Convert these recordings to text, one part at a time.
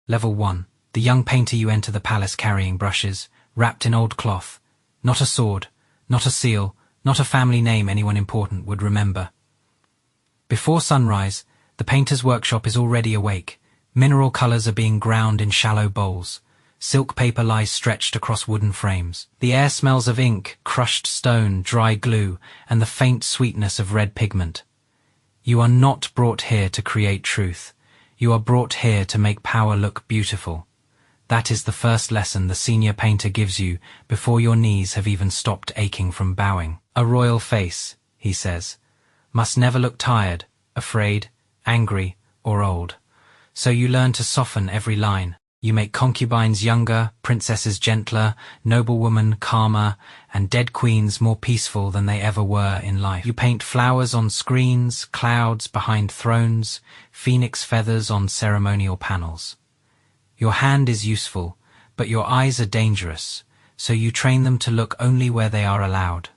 Level 1. The young painter. You enter the palace carrying brushes, wrapped in old cloth. Not a sword, not a seal, not a family name anyone important would remember. Before sunrise, the painter's workshop is already awake. Mineral colors are being ground in shallow bowls. Silk paper lies stretched across wooden frames. The air smells of ink, crushed stone, dry glue, and the faint sweetness of red pigment. You are not brought here to create truth. You are brought here to make power look beautiful. That is the first lesson the senior painter gives you before your knees have even stopped aching from bowing. A royal face, he says, must never look tired, afraid, angry, or old. So you learn to soften every line. You make concubines younger, princesses gentler, noblewomen calmer, and dead queens more peaceful than they ever were in life. You paint flowers on screens, clouds behind thrones, phoenix feathers on ceremonial panels. Your hand is useful, but your eyes are dangerous, so you train them to look only where they are allowed.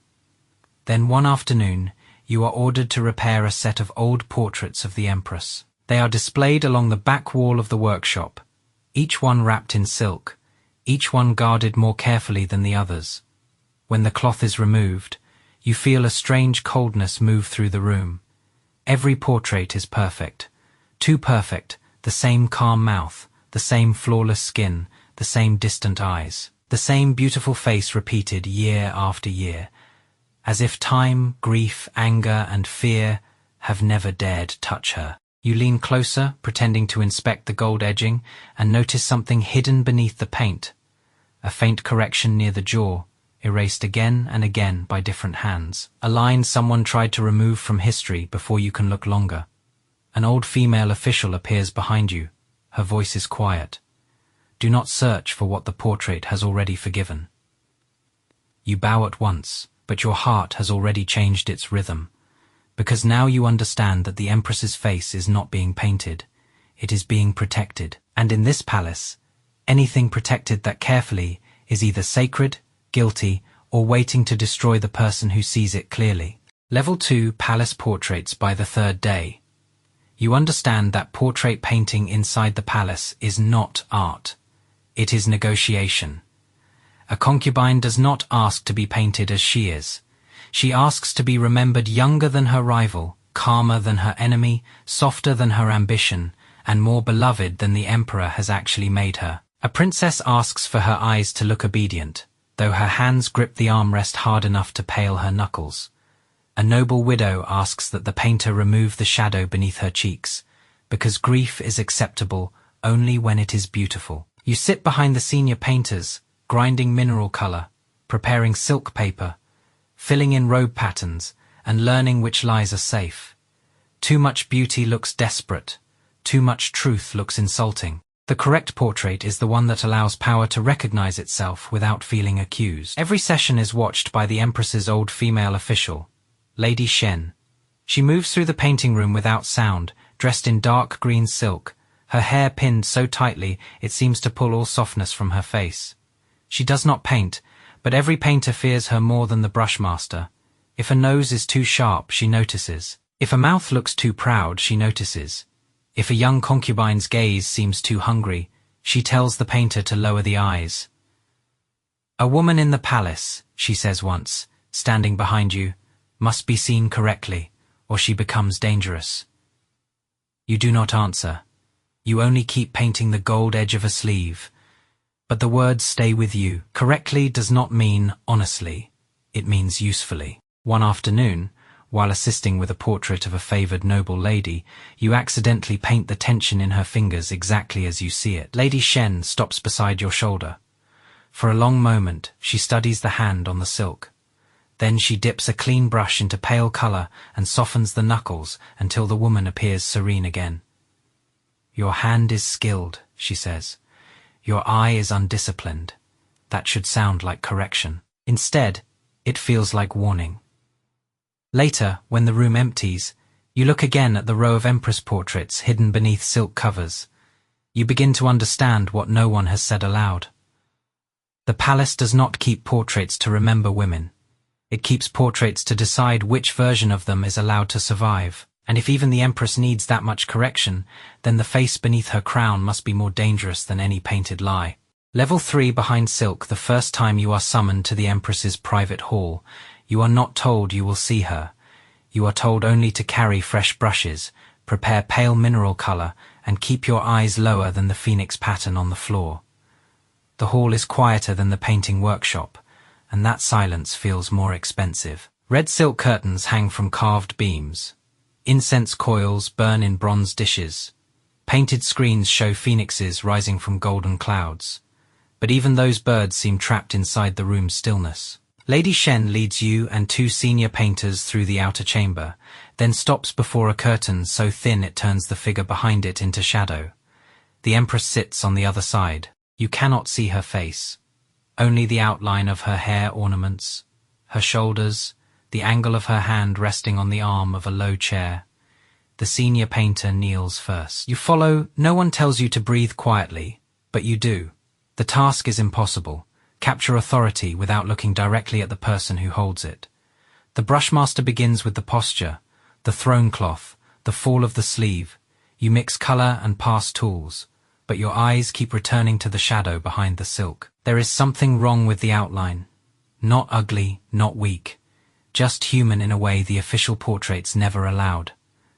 Then one afternoon, you are ordered to repair a set of old portraits of the Empress. They are displayed along the back wall of the workshop, each one wrapped in silk, each one guarded more carefully than the others. When the cloth is removed, you feel a strange coldness move through the room. Every portrait is perfect. Too perfect, the same calm mouth, the same flawless skin, the same distant eyes, the same beautiful face repeated year after year, as if time, grief, anger, and fear have never dared touch her. You lean closer, pretending to inspect the gold edging, and notice something hidden beneath the paint. A faint correction near the jaw, erased again and again by different hands. A line someone tried to remove from history before you can look longer. An old female official appears behind you. Her voice is quiet. Do not search for what the portrait has already forgiven. You bow at once, but your heart has already changed its rhythm. Because now you understand that the Empress's face is not being painted, it is being protected. And in this palace, anything protected that carefully is either sacred, guilty, or waiting to destroy the person who sees it clearly. Level 2 Palace Portraits. By the third day, you understand that portrait painting inside the palace is not art. It is negotiation. A concubine does not ask to be painted as she is. She asks to be remembered younger than her rival, calmer than her enemy, softer than her ambition, and more beloved than the emperor has actually made her. A princess asks for her eyes to look obedient, though her hands grip the armrest hard enough to pale her knuckles. A noble widow asks that the painter remove the shadow beneath her cheeks, because grief is acceptable only when it is beautiful. You sit behind the senior painters, grinding mineral color, preparing silk paper, filling in robe patterns, and learning which lies are safe. Too much beauty looks desperate. Too much truth looks insulting. The correct portrait is the one that allows power to recognize itself without feeling accused. Every session is watched by the Empress's old female official, Lady Shen. She moves through the painting room without sound, dressed in dark green silk, her hair pinned so tightly it seems to pull all softness from her face. She does not paint, but every painter fears her more than the brushmaster. If a nose is too sharp, she notices. If a mouth looks too proud, she notices. If a young concubine's gaze seems too hungry, she tells the painter to lower the eyes. A woman in the palace, she says once, standing behind you, must be seen correctly, or she becomes dangerous. You do not answer. You only keep painting the gold edge of a sleeve. But the words stay with you. Correctly does not mean honestly. It means usefully. One afternoon, while assisting with a portrait of a favored noble lady, you accidentally paint the tension in her fingers exactly as you see it. Lady Shen stops beside your shoulder. For a long moment, she studies the hand on the silk. Then she dips a clean brush into pale color and softens the knuckles until the woman appears serene again. Your hand is skilled, she says. Your eye is undisciplined. That should sound like correction. Instead, it feels like warning. Later, when the room empties, you look again at the row of Empress portraits hidden beneath silk covers. You begin to understand what no one has said aloud. The palace does not keep portraits to remember women. It keeps portraits to decide which version of them is allowed to survive. And if even the Empress needs that much correction, then the face beneath her crown must be more dangerous than any painted lie. Level 3 behind silk. The first time you are summoned to the Empress's private hall, you are not told you will see her. You are told only to carry fresh brushes, prepare pale mineral color, and keep your eyes lower than the phoenix pattern on the floor. The hall is quieter than the painting workshop, and that silence feels more expensive. Red silk curtains hang from carved beams. Incense coils burn in bronze dishes. Painted screens show phoenixes rising from golden clouds. But even those birds seem trapped inside the room's stillness. Lady Shen leads you and 2 senior painters through the outer chamber, then stops before a curtain so thin it turns the figure behind it into shadow. The Empress sits on the other side. You cannot see her face. Only the outline of her hair ornaments, her shoulders, the angle of her hand resting on the arm of a low chair. The senior painter kneels first. You follow. No one tells you to breathe quietly, but you do. The task is impossible. Capture authority without looking directly at the person who holds it. The brushmaster begins with the posture, the throne cloth, the fall of the sleeve. You mix color and pass tools, but your eyes keep returning to the shadow behind the silk. There is something wrong with the outline. Not ugly, not weak. Just human in a way the official portraits never allowed.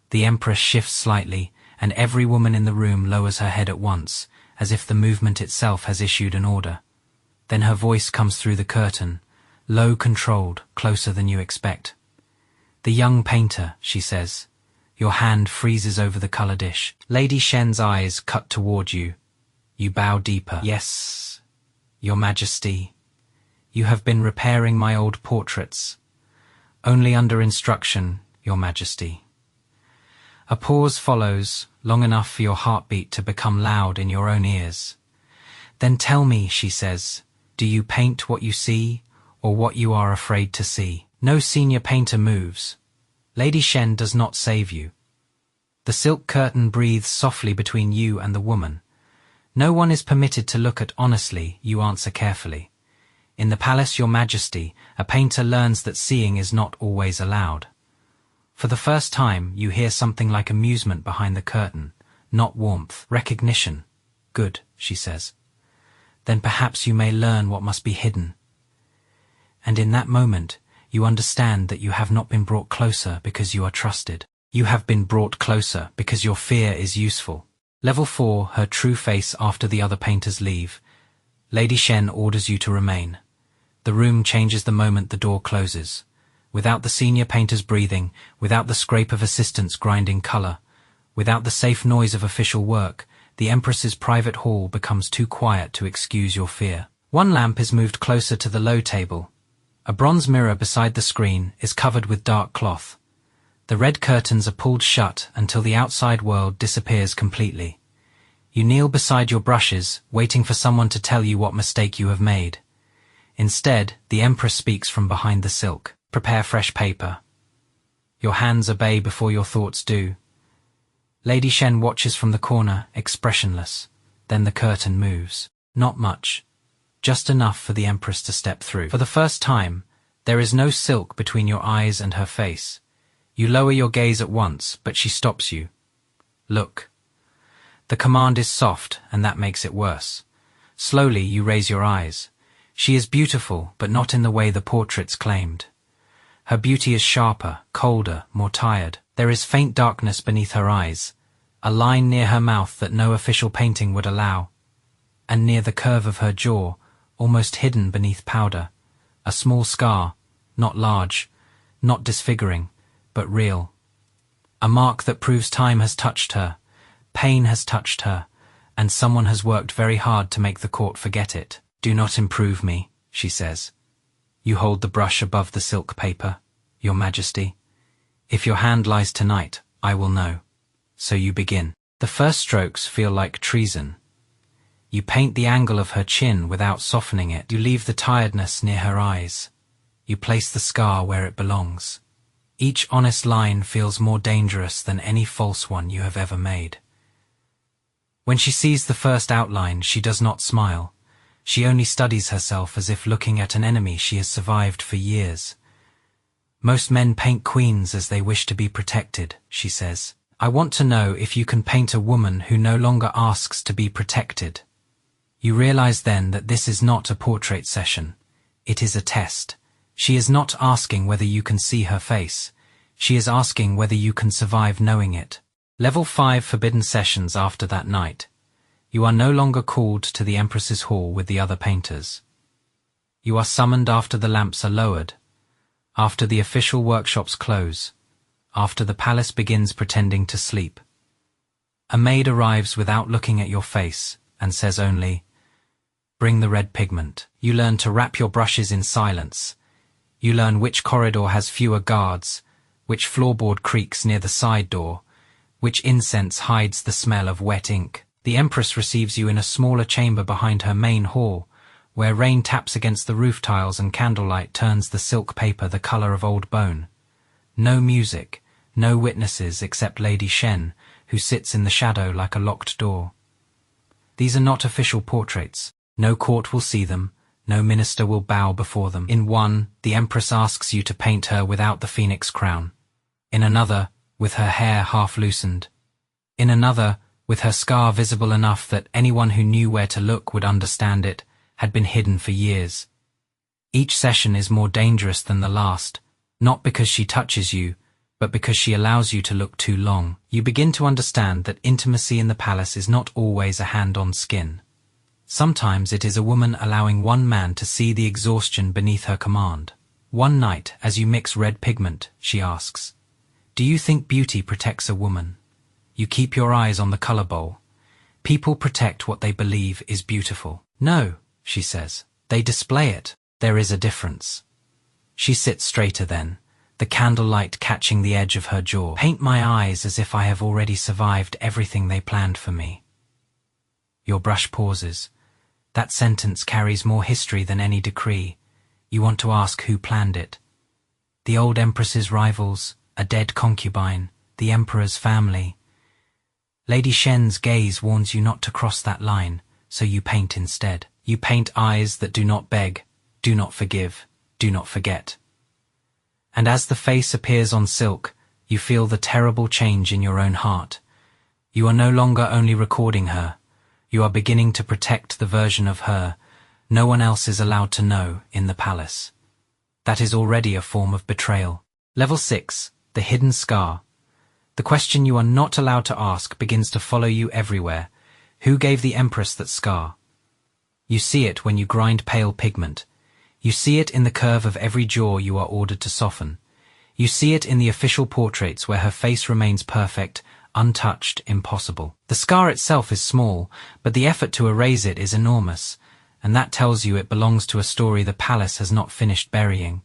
The Empress shifts slightly, and every woman in the room lowers her head at once, as if the movement itself has issued an order. Then her voice comes through the curtain, low, controlled, closer than you expect. "The young painter," she says. Your hand freezes over the color dish. Lady Shen's eyes cut toward you. You bow deeper. "Yes, Your Majesty. You have been repairing my old portraits. Only under instruction, Your Majesty." A pause follows, long enough for your heartbeat to become loud in your own ears. "Then tell me," she says, "do you paint what you see, or what you are afraid to see?" No senior painter moves. Lady Shen does not save you. The silk curtain breathes softly between you and the woman. No one is permitted to look at honestly, you answer carefully. In the palace, Your Majesty, a painter learns that seeing is not always allowed. For the first time, you hear something like amusement behind the curtain, not warmth, recognition. "Good," she says. "Then perhaps you may learn what must be hidden." And in that moment, you understand that you have not been brought closer because you are trusted. You have been brought closer because your fear is useful. Level 4, her true face after the other painters leave. Lady Shen orders you to remain. The room changes the moment the door closes. Without the senior painters breathing, without the scrape of assistants grinding color, without the safe noise of official work, the Empress's private hall becomes too quiet to excuse your fear. One lamp is moved closer to the low table. A bronze mirror beside the screen is covered with dark cloth. The red curtains are pulled shut until the outside world disappears completely. You kneel beside your brushes, waiting for someone to tell you what mistake you have made. Instead, the Empress speaks from behind the silk. "Prepare fresh paper." Your hands obey before your thoughts do. Lady Shen watches from the corner, expressionless. Then the curtain moves. Not much. Just enough for the Empress to step through. For the first time, there is no silk between your eyes and her face. You lower your gaze at once, but she stops you. "Look." The command is soft, and that makes it worse. Slowly, you raise your eyes. She is beautiful, but not in the way the portraits claimed. Her beauty is sharper, colder, more tired. There is faint darkness beneath her eyes, a line near her mouth that no official painting would allow, and near the curve of her jaw, almost hidden beneath powder, a small scar, not large, not disfiguring, but real. A mark that proves time has touched her, pain has touched her, and someone has worked very hard to make the court forget it. "Do not improve me," she says. You hold the brush above the silk paper. "Your Majesty, if your hand lies tonight, I will know." So you begin. The first strokes feel like treason. You paint the angle of her chin without softening it. You leave the tiredness near her eyes. You place the scar where it belongs. Each honest line feels more dangerous than any false one you have ever made. When she sees the first outline, she does not smile. She only studies herself as if looking at an enemy she has survived for years. Most men paint queens as they wish to be protected, she says. I want to know if you can paint a woman who no longer asks to be protected. You realize then that this is not a portrait session. It is a test. She is not asking whether you can see her face. She is asking whether you can survive knowing it. Level 5 forbidden sessions after that night. You are no longer called to the Empress's hall with the other painters. You are summoned after the lamps are lowered, after the official workshops close, after the palace begins pretending to sleep. A maid arrives without looking at your face and says only, "Bring the red pigment." You learn to wrap your brushes in silence. You learn which corridor has fewer guards, which floorboard creaks near the side door, which incense hides the smell of wet ink. The Empress receives you in a smaller chamber behind her main hall, where rain taps against the roof tiles and candlelight turns the silk paper the color of old bone. No music, no witnesses except Lady Shen, who sits in the shadow like a locked door. These are not official portraits. No court will see them. No minister will bow before them. In one, the Empress asks you to paint her without the phoenix crown. In another, with her hair half loosened. In another, with her scar visible enough that anyone who knew where to look would understand it, had been hidden for years. Each session is more dangerous than the last, not because she touches you, but because she allows you to look too long. You begin to understand that intimacy in the palace is not always a hand on skin. Sometimes it is a woman allowing one man to see the exhaustion beneath her command. One night, as you mix red pigment, she asks, "Do you think beauty protects a woman?" You keep your eyes on the color bowl. People protect what they believe is beautiful. "No," she says. "They display it. There is a difference." She sits straighter then, the candlelight catching the edge of her jaw. "Paint my eyes as if I have already survived everything they planned for me." Your brush pauses. That sentence carries more history than any decree. You want to ask who planned it. The old Empress's rivals, a dead concubine, the Emperor's family. Lady Shen's gaze warns you not to cross that line, so you paint instead. You paint eyes that do not beg, do not forgive, do not forget. And as the face appears on silk, you feel the terrible change in your own heart. You are no longer only recording her. You are beginning to protect the version of her no one else is allowed to know in the palace. That is already a form of betrayal. Level 6, the hidden scar. The question you are not allowed to ask begins to follow you everywhere. Who gave the Empress that scar? You see it when you grind pale pigment. You see it in the curve of every jaw you are ordered to soften. You see it in the official portraits where her face remains perfect, untouched, impossible. The scar itself is small, but the effort to erase it is enormous, and that tells you it belongs to a story the palace has not finished burying.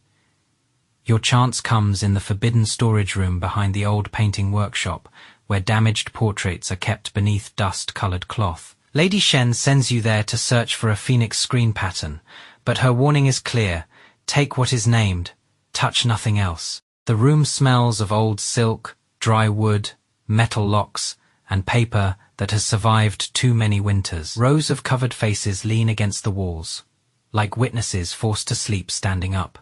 Your chance comes in the forbidden storage room behind the old painting workshop, where damaged portraits are kept beneath dust-colored cloth. Lady Shen sends you there to search for a phoenix screen pattern, but her warning is clear: take what is named, touch nothing else. The room smells of old silk, dry wood, metal locks, and paper that has survived too many winters. Rows of covered faces lean against the walls, like witnesses forced to sleep standing up.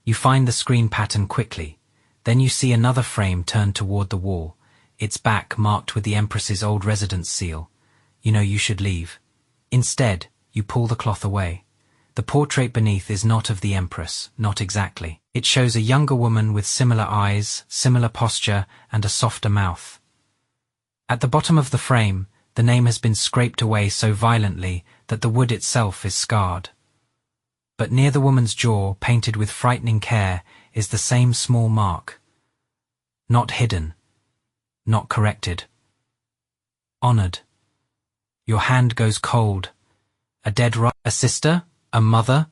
You find the screen pattern quickly. Then you see another frame turned toward the wall, its back marked with the Empress's old residence seal. You know you should leave. Instead, you pull the cloth away. The portrait beneath is not of the Empress, not exactly. It shows a younger woman with similar eyes, similar posture, and a softer mouth. At the bottom of the frame, the name has been scraped away so violently that the wood itself is scarred. But near the woman's jaw, painted with frightening care, is the same small mark. Not hidden, not corrected. Honored. Your hand goes cold. A dead a sister? A mother?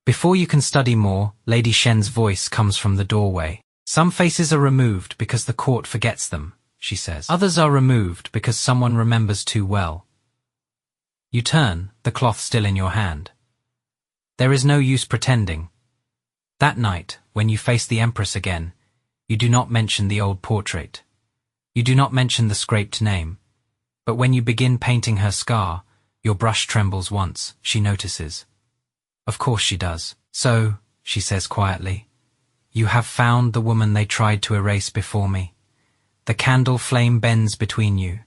Before you can study more, Lady Shen's voice comes from the doorway. Some faces are removed because the court forgets them, she says. Others are removed because someone remembers too well. You turn, the cloth still in your hand. There is no use pretending. That night, when you face the Empress again, you do not mention the old portrait. You do not mention the scraped name. But when you begin painting her scar, your brush trembles once, she notices. Of course she does. So, she says quietly, You have found the woman they tried to erase before me. The candle flame bends between you.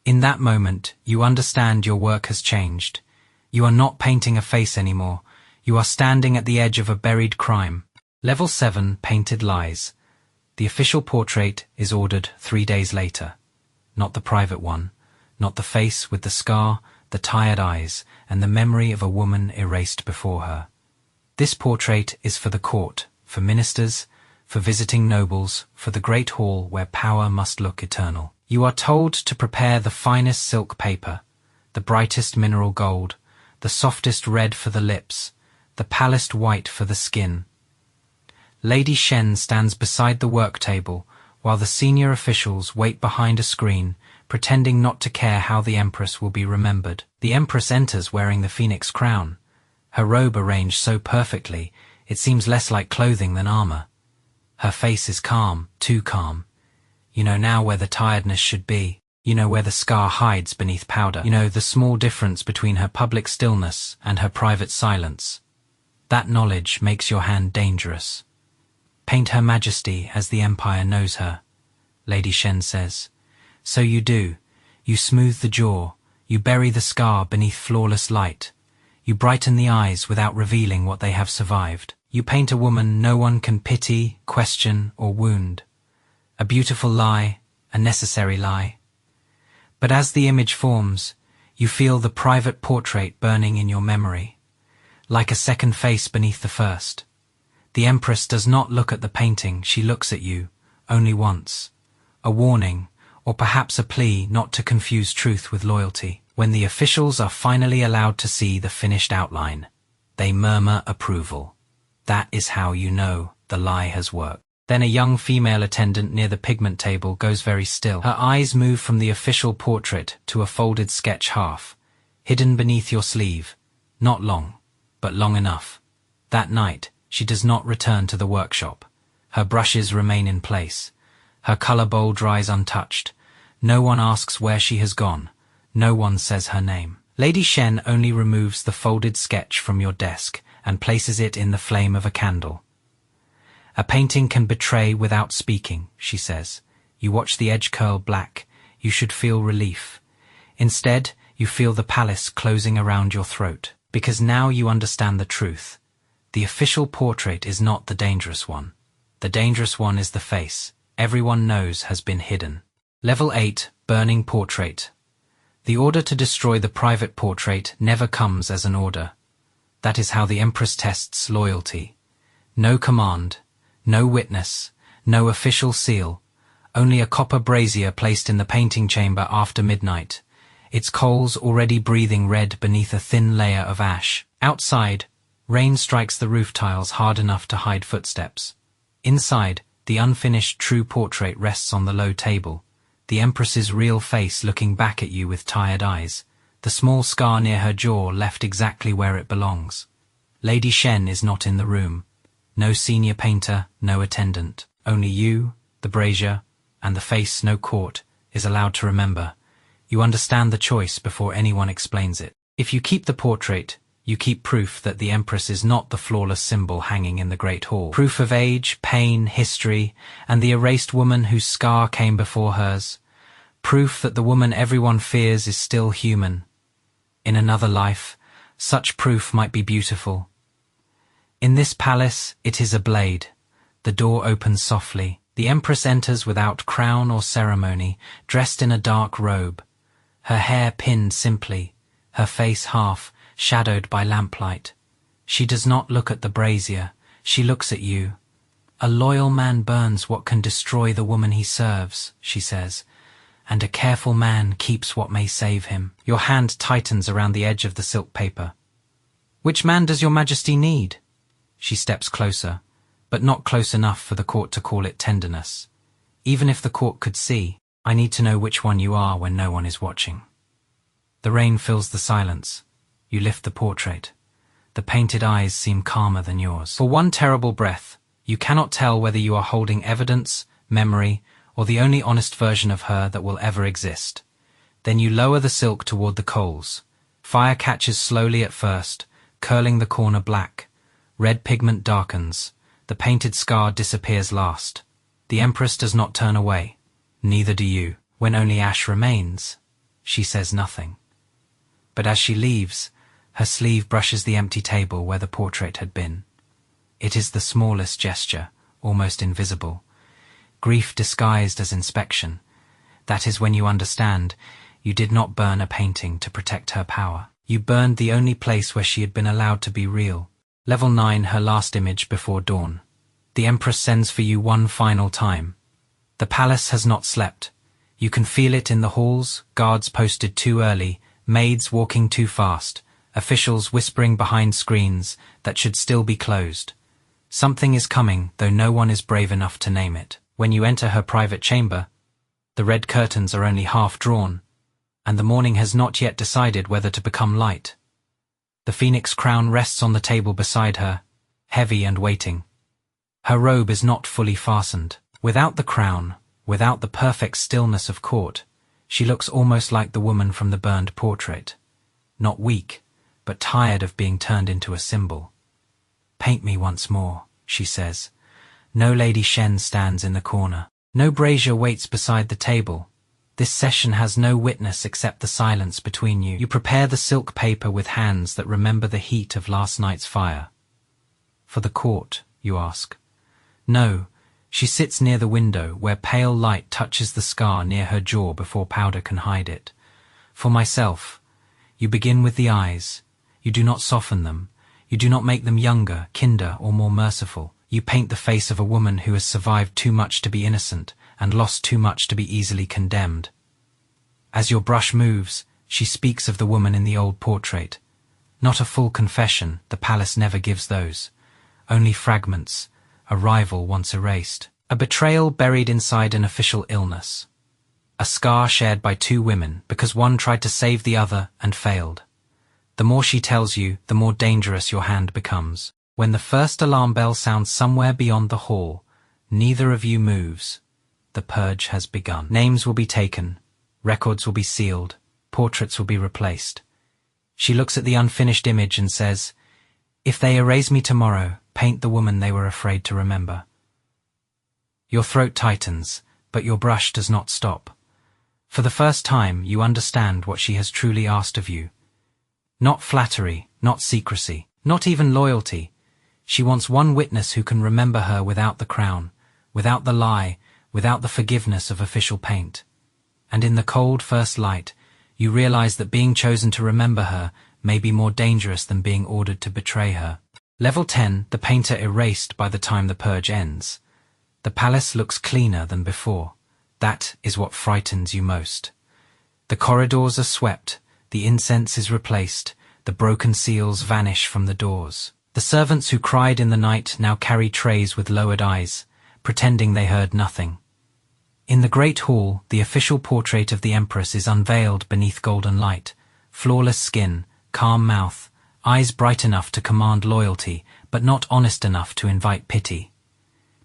In that moment, you understand your work has changed. You are not painting a face anymore. You are standing at the edge of a buried crime. Level 7, Painted Lies. The official portrait is ordered 3 days later. Not the private one. Not the face with the scar, the tired eyes, and the memory of a woman erased before her. This portrait is for the court, for ministers, for visiting nobles, for the great hall where power must look eternal. You are told to prepare the finest silk paper, the brightest mineral gold, the softest red for the lips, the palest white for the skin. Lady Shen stands beside the work table, while the senior officials wait behind a screen, pretending not to care how the Empress will be remembered. The Empress enters wearing the phoenix crown. Her robe arranged so perfectly, it seems less like clothing than armor. Her face is calm, too calm. You know now where the tiredness should be. You know where the scar hides beneath powder. You know the small difference between her public stillness and her private silence. That knowledge makes your hand dangerous. Paint Her Majesty as the Empire knows her, Lady Shen says. So you do. You smooth the jaw. You bury the scar beneath flawless light. You brighten the eyes without revealing what they have survived. You paint a woman no one can pity, question, or wound. A beautiful lie, a necessary lie. But as the image forms, you feel the private portrait burning in your memory, like a second face beneath the first. The Empress does not look at the painting, she looks at you, only once. A warning, or perhaps a plea not to confuse truth with loyalty. When the officials are finally allowed to see the finished outline, they murmur approval. That is how you know the lie has worked. Then a young female attendant near the pigment table goes very still. Her eyes move from the official portrait to a folded sketch half, hidden beneath your sleeve. Not long, but long enough. That night, she does not return to the workshop. Her brushes remain in place. Her color bowl dries untouched. No one asks where she has gone. No one says her name. Lady Shen only removes the folded sketch from your desk and places it in the flame of a candle. A painting can betray without speaking, she says. You watch the edge curl black. You should feel relief. Instead, you feel the palace closing around your throat, because now you understand the truth. The official portrait is not the dangerous one. The dangerous one is the face. Everyone knows has been hidden. Level 8, Burning Portrait. The order to destroy the private portrait never comes as an order. That is how the Empress tests loyalty. No command, no witness, no official seal, only a copper brazier placed in the painting chamber after midnight, its coals already breathing red beneath a thin layer of ash. Outside, rain strikes the roof tiles hard enough to hide footsteps. Inside, the unfinished true portrait rests on the low table, the Empress's real face looking back at you with tired eyes, the small scar near her jaw left exactly where it belongs. Lady Shen is not in the room. No senior painter, no attendant. Only you, the brazier, and the face no court is allowed to remember. You understand the choice before anyone explains it. If you keep the portrait, you keep proof that the Empress is not the flawless symbol hanging in the Great Hall. Proof of age, pain, history, and the erased woman whose scar came before hers. Proof that the woman everyone fears is still human. In another life, such proof might be beautiful. In this palace, it is a blade. The door opens softly. The Empress enters without crown or ceremony, dressed in a dark robe. Her hair pinned simply, her face half, shadowed by lamplight. She does not look at the brazier, she looks at you. A loyal man burns what can destroy the woman he serves, she says, and a careful man keeps what may save him. Your hand tightens around the edge of the silk paper. Which man does your Majesty need? She steps closer, but not close enough for the court to call it tenderness. Even if the court could see, I need to know which one you are when no one is watching. The rain fills the silence. You lift the portrait. The painted eyes seem calmer than yours. For one terrible breath, you cannot tell whether you are holding evidence, memory, or the only honest version of her that will ever exist. Then you lower the silk toward the coals. Fire catches slowly at first, curling the corner black. Red pigment darkens. The painted scar disappears last. The Empress does not turn away. Neither do you. When only ash remains, she says nothing. But as she leaves, her sleeve brushes the empty table where the portrait had been. It is the smallest gesture, almost invisible. Grief disguised as inspection. That is when you understand you did not burn a painting to protect her power. You burned the only place where she had been allowed to be real. Level 9, her last image before dawn. The Empress sends for you one final time. The palace has not slept. You can feel it in the halls, guards posted too early, maids walking too fast, officials whispering behind screens that should still be closed. Something is coming, though no one is brave enough to name it. When you enter her private chamber, the red curtains are only half drawn, and the morning has not yet decided whether to become light. The phoenix crown rests on the table beside her, heavy and waiting. Her robe is not fully fastened. Without the crown, without the perfect stillness of court, she looks almost like the woman from the burned portrait. Not weak, but tired of being turned into a symbol. "Paint me once more," she says. No Lady Shen stands in the corner. No brazier waits beside the table. This session has no witness except the silence between you. You prepare the silk paper with hands that remember the heat of last night's fire. For the court, you ask. No, she sits near the window where pale light touches the scar near her jaw before powder can hide it. For myself, you begin with the eyes. You do not soften them. You do not make them younger, kinder, or more merciful. You paint the face of a woman who has survived too much to be innocent and lost too much to be easily condemned. As your brush moves, she speaks of the woman in the old portrait. Not a full confession, the palace never gives those. Only fragments, a rival once erased. A betrayal buried inside an official illness. A scar shared by two women because one tried to save the other and failed. The more she tells you, the more dangerous your hand becomes. When the first alarm bell sounds somewhere beyond the hall, neither of you moves. The purge has begun. Names will be taken, records will be sealed, portraits will be replaced. She looks at the unfinished image and says, "If they erase me tomorrow, paint the woman they were afraid to remember." Your throat tightens, but your brush does not stop. For the first time, you understand what she has truly asked of you. Not flattery, not secrecy, not even loyalty. She wants one witness who can remember her without the crown, without the lie, without the forgiveness of official paint. And in the cold first light, you realize that being chosen to remember her may be more dangerous than being ordered to betray her. Level 10, the painter erased by the time the purge ends. The palace looks cleaner than before. That is what frightens you most. The corridors are swept, the incense is replaced, the broken seals vanish from the doors. The servants who cried in the night now carry trays with lowered eyes, pretending they heard nothing. In the great hall, the official portrait of the Empress is unveiled beneath golden light, flawless skin, calm mouth, eyes bright enough to command loyalty, but not honest enough to invite pity.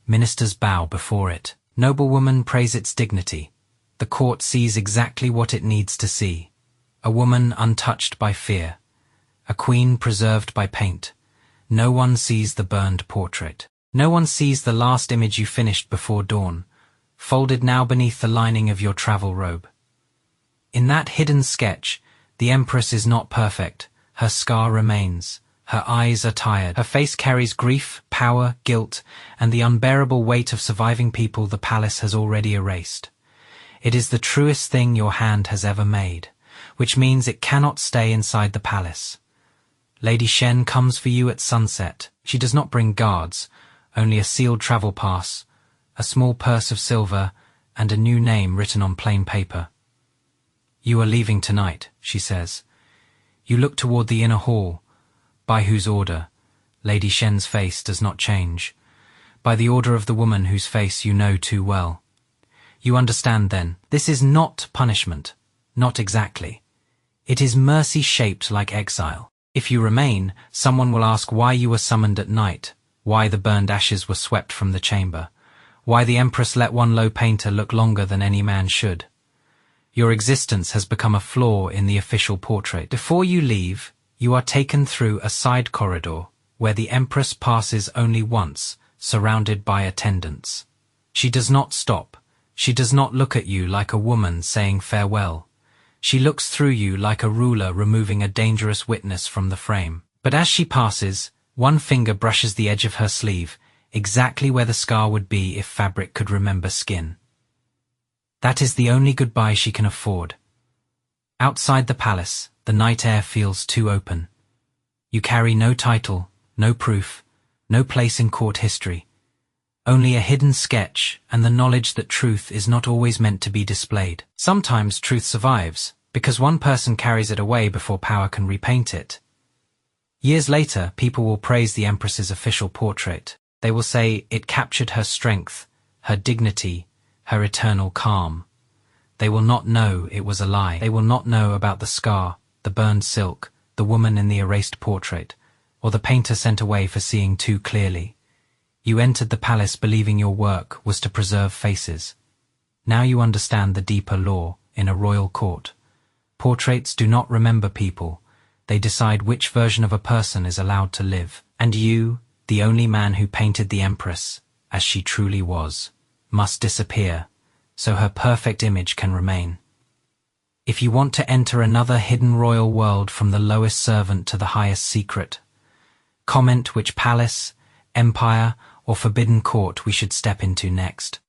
Ministers bow before it. Noblewomen praise its dignity. The court sees exactly what it needs to see. A woman untouched by fear. A queen preserved by paint. No one sees the burned portrait. No one sees the last image you finished before dawn, folded now beneath the lining of your travel robe. In that hidden sketch, the Empress is not perfect. Her scar remains. Her eyes are tired. Her face carries grief, power, guilt, and the unbearable weight of surviving people the palace has already erased. It is the truest thing your hand has ever made, which means it cannot stay inside the palace. Lady Shen comes for you at sunset. She does not bring guards, only a sealed travel pass, a small purse of silver, and a new name written on plain paper. "You are leaving tonight," she says. You look toward the inner hall. By whose order? Lady Shen's face does not change. By the order of the woman whose face you know too well. You understand then, this is not punishment. Not exactly. It is mercy shaped like exile. If you remain, someone will ask why you were summoned at night, why the burned ashes were swept from the chamber, why the Empress let one low painter look longer than any man should. Your existence has become a flaw in the official portrait. Before you leave, you are taken through a side corridor where the Empress passes only once, surrounded by attendants. She does not stop. She does not look at you like a woman saying farewell. She looks through you like a ruler removing a dangerous witness from the frame. But as she passes, one finger brushes the edge of her sleeve, exactly where the scar would be if fabric could remember skin. That is the only goodbye she can afford. Outside the palace, the night air feels too open. You carry no title, no proof, no place in court history. Only a hidden sketch and the knowledge that truth is not always meant to be displayed. Sometimes truth survives, because one person carries it away before power can repaint it. Years later, people will praise the Empress's official portrait. They will say it captured her strength, her dignity, her eternal calm. They will not know it was a lie. They will not know about the scar, the burned silk, the woman in the erased portrait, or the painter sent away for seeing too clearly. You entered the palace believing your work was to preserve faces. Now you understand the deeper law in a royal court. Portraits do not remember people. They decide which version of a person is allowed to live. And you, the only man who painted the Empress, as she truly was, must disappear, so her perfect image can remain. If you want to enter another hidden royal world from the lowest servant to the highest secret, comment which palace, empire, or forbidden court we should step into next.